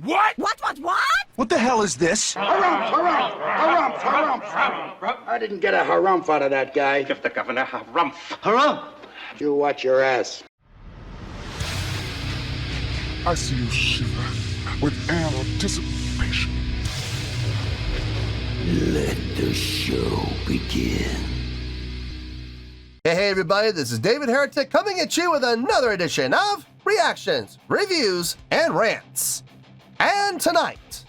What? What? What the hell is this? Harumph. I didn't get a harumph out of that guy. Give the governor harumph. Harumph! You watch your ass. I see you shiver with anticipation. Let the show begin. Hey everybody, this is David Heretic coming at you with another edition of Reactions, Reviews, and Rants. And tonight...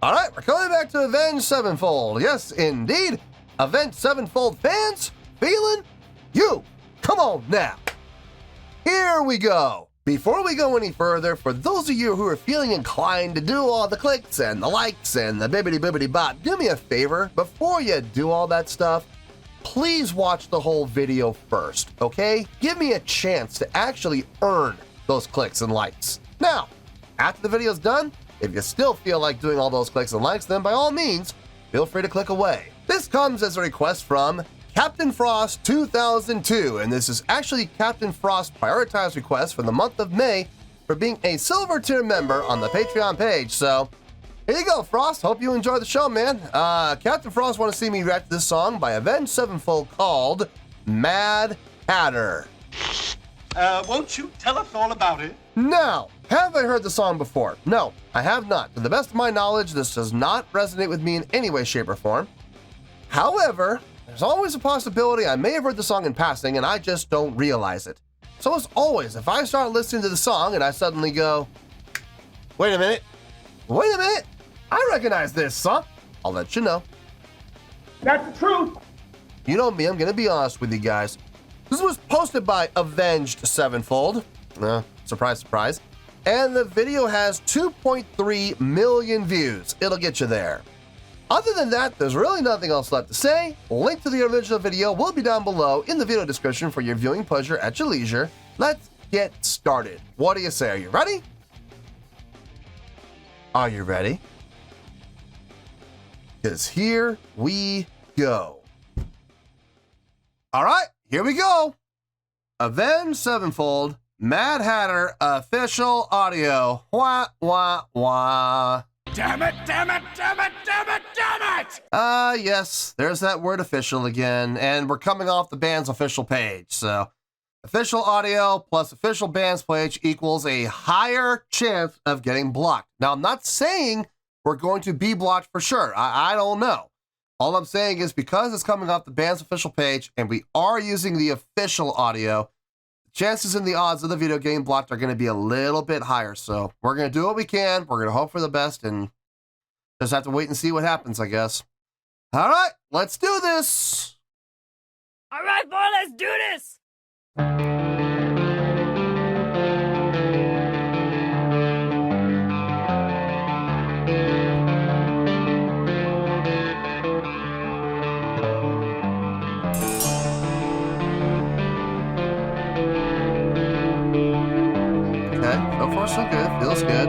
Alright, we're coming back to Avenged Sevenfold. Yes, indeed. Avenged Sevenfold fans, feeling you. Come on now. Here we go. Before we go any further, for those of you who are feeling inclined to do all the clicks and the likes and the bibbity bop, do me a favor. Before you do all that stuff, please watch the whole video first, okay? Give me a chance to actually earn those clicks and likes. Now, after the video's done, if you still feel like doing all those clicks and likes, then by all means, feel free to click away. This comes as a request from Captain Frost 2002, and this is actually Captain Frost's prioritized request for the month of May for being a silver tier member on the Patreon page. So here you go, Frost. Hope you enjoy the show, man. Captain Frost want to see me react to this song by Avenged Sevenfold called Mad Hatter. Won't you tell us all about it? Now, have I heard the song before? No, I have not. To the best of my knowledge, this does not resonate with me in any way, shape, or form. However, there's always a possibility I may have heard the song in passing and I just don't realize it. So as always, if I start listening to the song and I suddenly go, wait a minute, I recognize this song, I'll let you know. That's the truth. You know me, I'm gonna be honest with you guys. This was posted by Avenged Sevenfold. Surprise, surprise. And the video has 2.3 million views. It'll get you there. Other than that, there's really nothing else left to say. Link to the original video will be down below in the video description for your viewing pleasure at your leisure. Let's get started. What do you say? Are you ready? Are you ready? Because here we go. All right, here we go. Avenged Sevenfold, Mad Hatter, official audio. Wah, wah, wah. Damn it. Yes, there's that word official again, and we're coming off the band's official page, so official audio plus official band's page equals a higher chance of getting blocked. Now, I'm not saying we're going to be blocked for sure. I don't know. All I'm saying is because it's coming off the band's official page and we are using the official audio, the chances and the odds of the video getting blocked are going to be a little bit higher. So we're going to do what we can. We're going to hope for the best and just have to wait and see what happens, I guess. All right, let's do this. All right, boy, let's do this. Okay, so far so good. Feels good.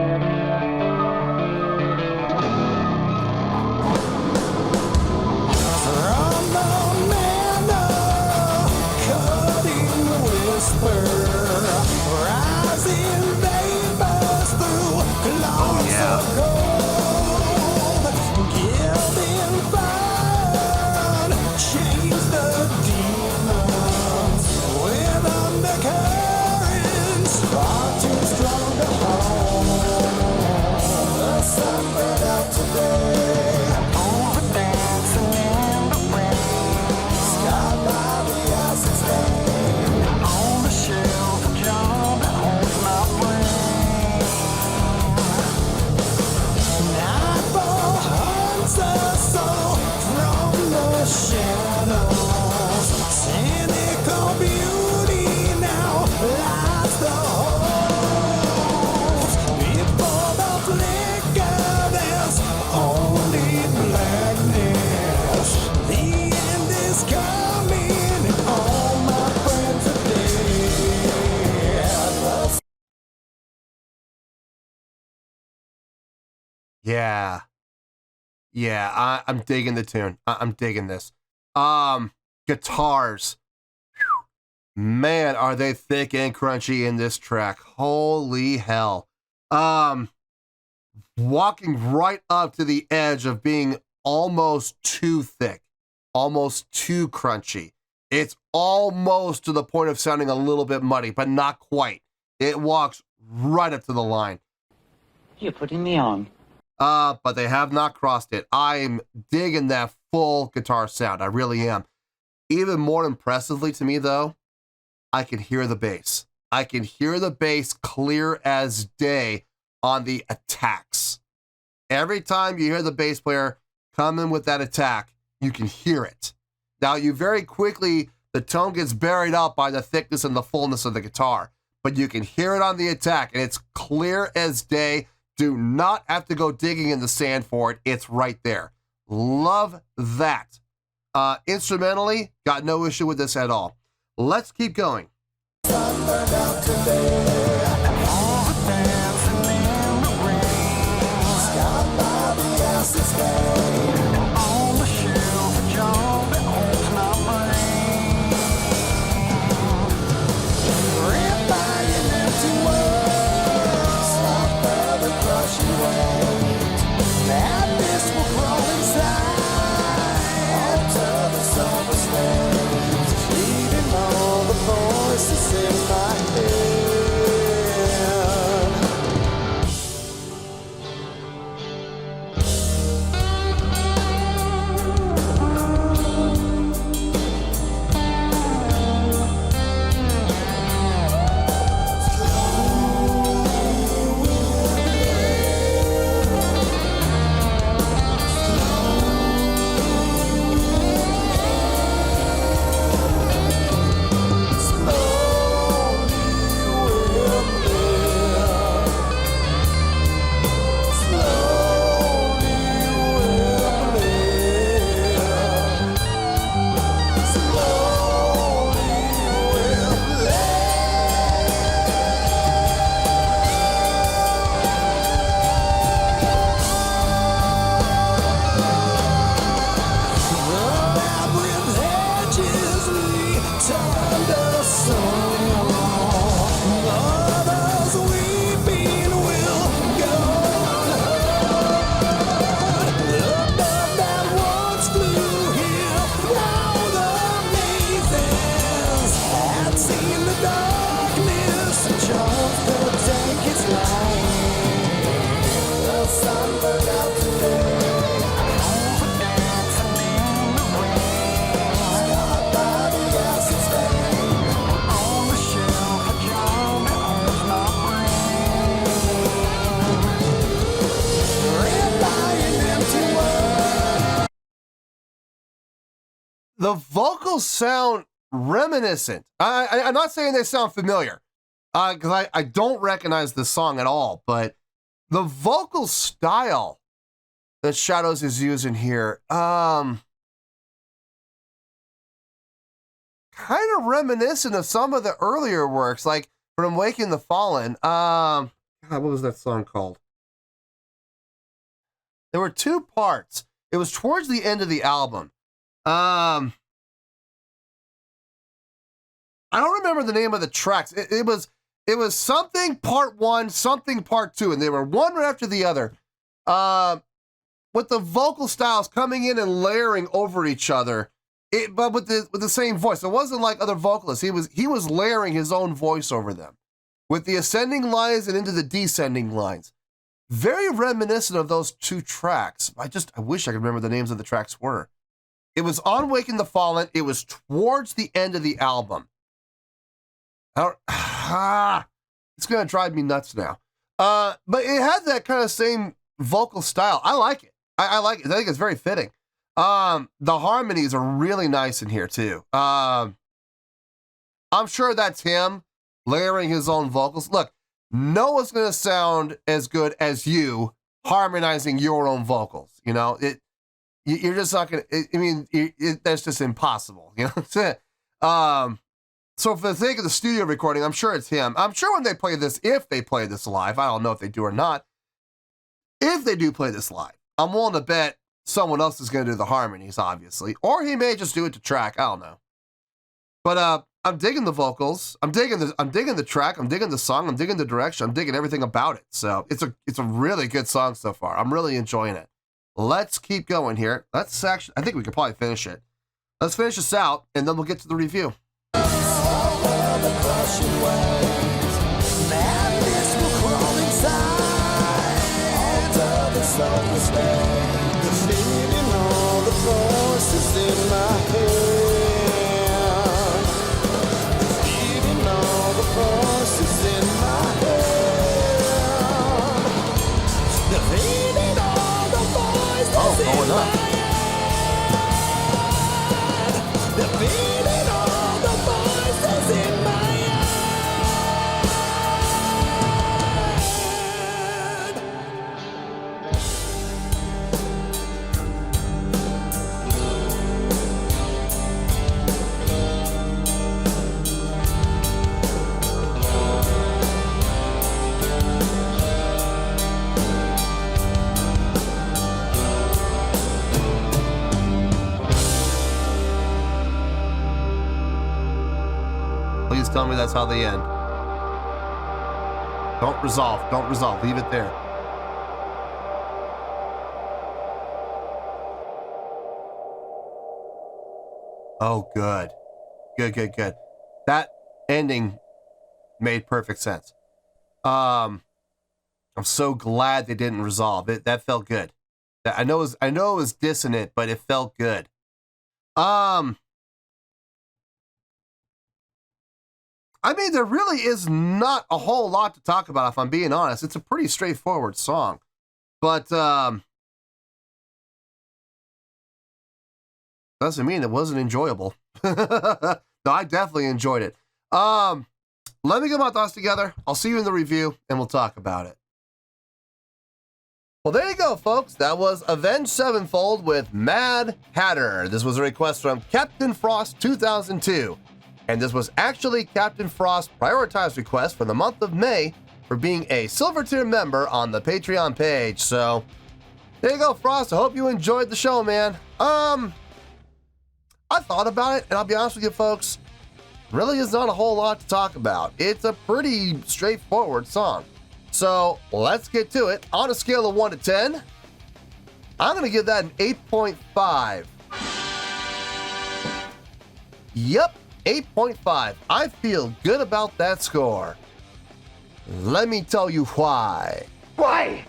Yeah, I'm digging the tune. I'm digging this. Guitars. Whew. Man, are they thick and crunchy in this track. Holy hell. walking right up to the edge of being almost too thick, almost too crunchy. It's almost to the point of sounding a little bit muddy, but not quite. It walks right up to the line. You're putting me on. But they have not crossed it. I'm digging that full guitar sound. I really am. Even more impressively to me, though, I can hear the bass. I can hear the bass clear as day on the attacks. Every time you hear the bass player come in with that attack, you can hear it. Now, you very quickly, the tone gets buried out by the thickness and the fullness of the guitar, but you can hear it on the attack, and it's clear as day. Do not have to go digging in the sand for it. It's right there. Love that. Instrumentally, got no issue with this at all. Let's keep going. The vocals sound reminiscent. I'm not saying they sound familiar, because I don't recognize the song at all, but the vocal style that Shadows is using here, kind of reminiscent of some of the earlier works, like from Waking the Fallen. God, what was that song called? There were two parts. It was towards the end of the album. I don't remember the name of the tracks. It was something part one, something part two, and they were one right after the other. With the vocal styles coming in and layering over each other, but with the same voice. It wasn't like other vocalists. He was layering his own voice over them, with the ascending lines and into the descending lines. Very reminiscent of those two tracks. I wish I could remember the names of the tracks were. It was on Waking the Fallen. It was towards the end of the album. It's going to drive me nuts now. But it had that kind of same vocal style. I like it. I like it. I think it's very fitting. The harmonies are really nice in here too. I'm sure that's him layering his own vocals. Look, no one's going to sound as good as you harmonizing your own vocals. You know, you're just not going to, I mean, that's just impossible. You know, so for the sake of the studio recording, I'm sure it's him. I'm sure when they play this, if they play this live, I don't know if they do or not. If they do play this live, I'm willing to bet someone else is going to do the harmonies, obviously. Or he may just do it to track. I don't know. But I'm digging the vocals. I'm digging the track. I'm digging the song. I'm digging the direction. I'm digging everything about it. So it's a really good song so far. I'm really enjoying it. Let's keep going here. I think we could probably finish it. Let's finish this out, and then we'll get to the review. Oh, going up. Please tell me that's how they end. Don't resolve, leave it there. Oh, good. Good. That ending made perfect sense. I'm so glad they didn't resolve it. That felt good. I know it was dissonant, but it felt good. I mean, there really is not a whole lot to talk about, if I'm being honest. It's a pretty straightforward song. But, doesn't mean it wasn't enjoyable. No, I definitely enjoyed it. Let me get my thoughts together. I'll see you in the review, and we'll talk about it. Well, there you go, folks. That was Avenged Sevenfold with Mad Hatter. This was a request from Captain Frost 2002. And this was actually Captain Frost's prioritized request for the month of May for being a Silver Tier member on the Patreon page. So, there you go, Frost. I hope you enjoyed the show, man. I thought about it, and I'll be honest with you, folks. Really is not a whole lot to talk about. It's a pretty straightforward song. So, let's get to it. On a scale of 1 to 10, I'm going to give that an 8.5. Yep. 8.5. I feel good about that score. Let me tell you why. Why?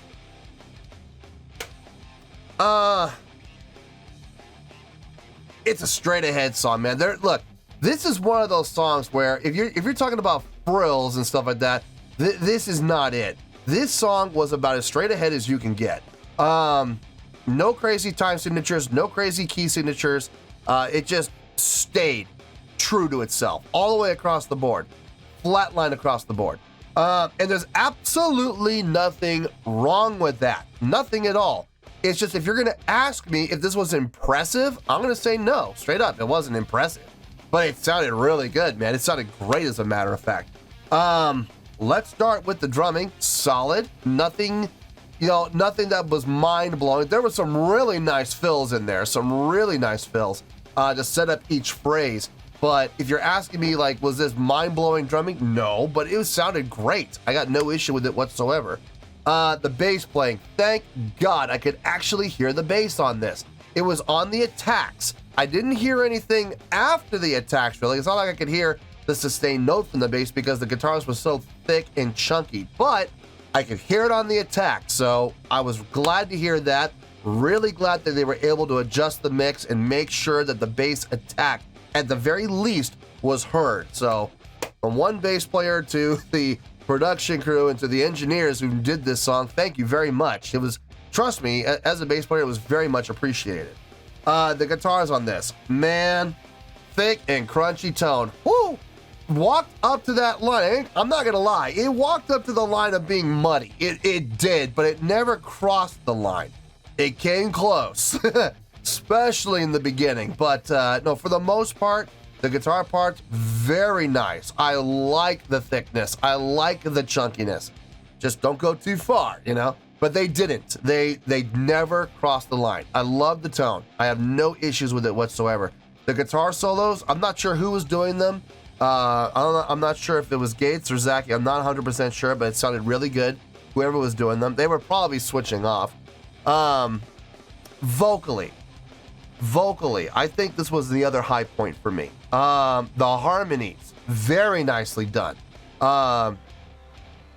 It's a straight ahead song, man. Look, this is one of those songs where if you're talking about frills and stuff like that, this is not it. This song was about as straight ahead as you can get. No crazy time signatures, no crazy key signatures. It just stayed true to itself all the way across the board, flat line across the board. And there's absolutely nothing wrong with that. Nothing at all. It's just, if you're going to ask me if this was impressive, I'm going to say no, straight up. It wasn't impressive, but it sounded really good, man. It sounded great, as a matter of fact. Let's start with the drumming. Solid. Nothing that was mind-blowing. There were some really nice fills in there, to set up each phrase. But if you're asking me, like, was this mind-blowing drumming? No, but it sounded great. I got no issue with it whatsoever. The bass playing. Thank God I could actually hear the bass on this. It was on the attacks. I didn't hear anything after the attacks, really. It's not like I could hear the sustained note from the bass because the guitars were so thick and chunky. But I could hear it on the attack, so I was glad to hear that. Really glad that they were able to adjust the mix and make sure that the bass attack, at the very least, was heard. So, from one bass player to the production crew and to the engineers who did this song, thank you very much. It was, trust me, as a bass player, it was very much appreciated. The guitars on this, man, thick and crunchy tone. Woo! Walked up to that line. I'm not gonna lie, it walked up to the line of being muddy. It did, but it never crossed the line. It came close, especially in the beginning. But no, for the most part, the guitar part's very nice. I like the thickness. I like the chunkiness. Just don't go too far, you know? But they didn't. They never crossed the line. I love the tone. I have no issues with it whatsoever. The guitar solos, I'm not sure who was doing them. I don't know, I'm not sure if it was Gates or Zach. I'm not 100% sure, but it sounded really good. Whoever was doing them, they were probably switching off. Vocally, I think this was the other high point for me. The harmonies, very nicely done.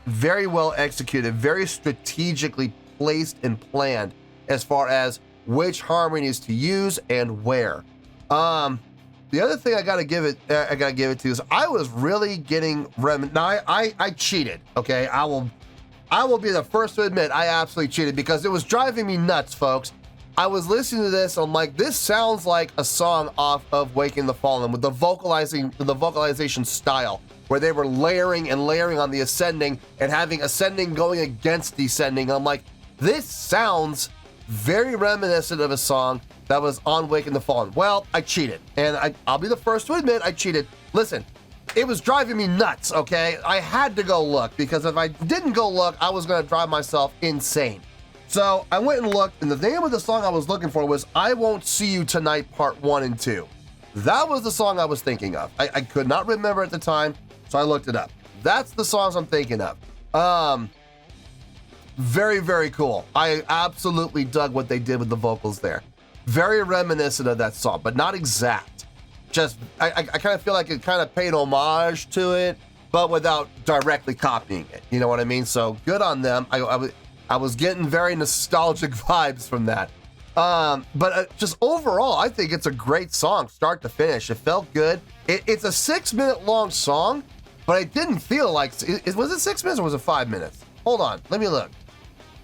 Very well executed, very strategically placed and planned as far as which harmonies to use and where. The other thing I gotta give it to is I was really getting now I cheated. Okay, I will be the first to admit I absolutely cheated because it was driving me nuts, folks. I was listening to this, I'm like, this sounds like a song off of Waking the Fallen with the vocalization style, where they were layering and layering on the ascending and having ascending going against descending. I'm like, this sounds very reminiscent of a song that was on Waking the Fallen. Well, I cheated, and I'll be the first to admit I cheated. Listen, it was driving me nuts, okay? I had to go look, because if I didn't go look, I was gonna drive myself insane. So I went and looked, and the name of the song I was looking for was I Won't See You Tonight Part 1 and 2. That was the song I was thinking of. I could not remember at the time, so I looked it up. That's the songs I'm thinking of. Very, very cool. I absolutely dug what they did with the vocals there. Very reminiscent of that song, but not exact. Just, I kind of feel like it kind of paid homage to it, but without directly copying it. You know what I mean? So good on them. I was getting very nostalgic vibes from that. But just overall, I think it's a great song, start to finish. It felt good. It's a 6-minute long song, but it didn't feel like, was it 6 minutes or was it 5 minutes? Hold on, let me look.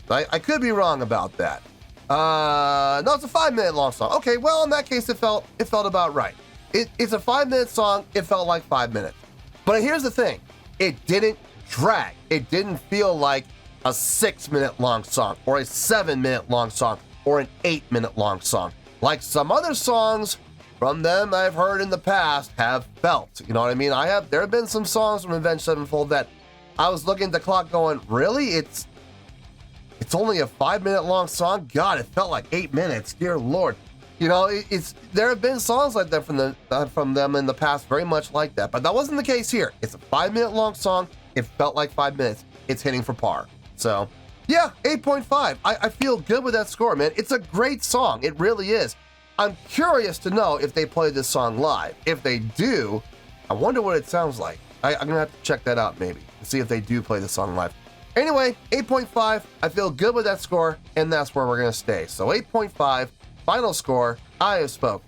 I could be wrong about that. No, it's a 5-minute long song. Okay, well, in that case, it felt about right. It's a 5-minute song. It felt like 5 minutes. But here's the thing. It didn't drag. It didn't feel like a 6-minute long song or a 7-minute long song or an 8-minute long song. Like some other songs from them I've heard in the past have felt. You know what I mean? There have been some songs from Avenged Sevenfold that I was looking at the clock going, really? It's only a 5-minute long song? God, it felt like 8 minutes. Dear Lord. You know, there have been songs like that from them in the past, very much like that. But that wasn't the case here. It's a 5-minute long song. It felt like 5 minutes. It's hitting for par. So, yeah, 8.5. I feel good with that score, man. It's a great song. It really is. I'm curious to know if they play this song live. If they do, I wonder what it sounds like. I'm going to have to check that out maybe, to see if they do play the song live. Anyway, 8.5. I feel good with that score, and that's where we're going to stay. So 8.5, final score, I have spoken.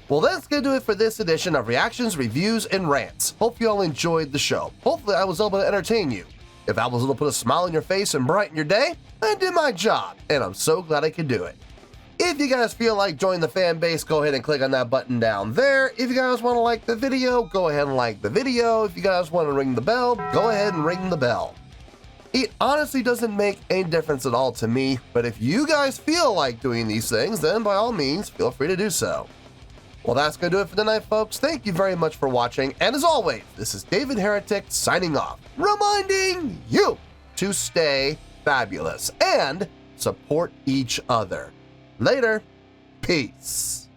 Well, that's going to do it for this edition of Reactions, Reviews, and Rants. Hope you all enjoyed the show. Hopefully I was able to entertain you. If I was able to put a smile on your face and brighten your day, I did my job, and I'm so glad I could do it. If you guys feel like joining the fan base, go ahead and click on that button down there. If you guys want to like the video, go ahead and like the video. If you guys want to ring the bell, go ahead and ring the bell. It honestly doesn't make any difference at all to me, but if you guys feel like doing these things, then by all means, feel free to do so. Well, that's going to do it for tonight, folks. Thank you very much for watching, and as always, this is David Heretic signing off, reminding you to stay fabulous and support each other. Later. Peace.